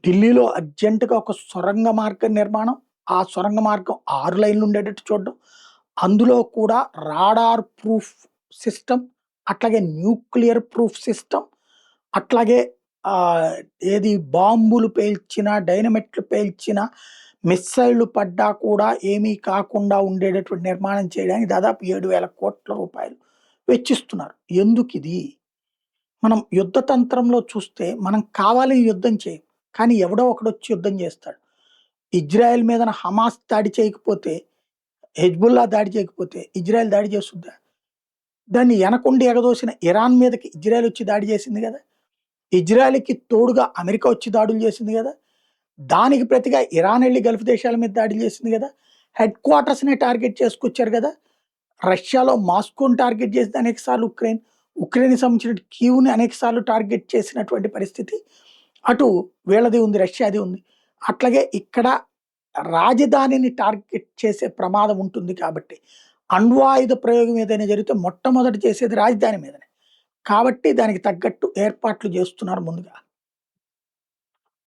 ఢిల్లీలో అర్జెంట్‌గా ఒక సొరంగ మార్గం నిర్మాణం. ఆ సొరంగ మార్గం 6 లైన్‌లు ఉండేటట్టు చూడడం. అందులో కూడా రాడార్ ప్రూఫ్ సిస్టమ్, అట్లాగే న్యూక్లియర్ ప్రూఫ్ సిస్టమ్, అట్లాగే ఆహ్, ఏది బాంబులు పేల్చినా, డైనమిట్లు పేల్చినా, మిస్సైల్‌లు పడ్డా కూడా ఏమీ కాకుండా ఉండేటటువంటి నిర్మాణం చేయడానికి దాదాపు రూ. 7,000,00,00,000 వెచ్చిస్తున్నారు. ఎందుకిది? మనం యుద్ధ తంత్రంలో చూస్తే మనం కావాలని యుద్ధం చేయం. కానీ ఎవడో ఒకడొచ్చి యుద్ధం చేస్తాడు. ఇజ్రాయెల్ మీదన హమాస్ దాడి చేయకపోతే, హెజ్బుల్లా దాడి చేయకపోతే ఇజ్రాయెల్ దాడి చేస్తుందా? దాన్ని ఎనకుండి ఎగదోసిన ఇరాన్ మీదకి ఇజ్రాయెల్ వచ్చి దాడి చేసింది గదా! ఇజ్రాయెల్‌కి తోడుగా అమెరికా వచ్చి దాడులు చేసింది గదా! దానికి ప్రతిగా ఇరాన్ ఎళ్లి గల్ఫ్ దేశాల మీద దాడులు చేసింది గదా! హెడ్ క్వార్టర్స్‌నే టార్గెట్ చేసుకొచ్చారు గదా! రష్యాలో మాస్కోని టార్గెట్ చేసింది అనేక సార్లు ఉక్రెయిన్. ఉక్రెయిన్‌కి సంబంధించిన కీవ్‌ని అనేక సార్లు టార్గెట్ చేసినటువంటి పరిస్థితి. అటు వీళ్ళది ఉంది, రష్యాది ఉంది. అట్లాగే ఇక్కడ రాజధానిని టార్గెట్ చేసే ప్రమాదం ఉంటుంది కాబట్టి, అణ్వాయుధ ప్రయోగం ఏదైనా జరిగితే మొట్టమొదట చేసేది రాజధాని మీదనే. కాబట్టి దానికి తగ్గట్టు ఏర్పాట్లు చేస్తున్నారు ముందుగా.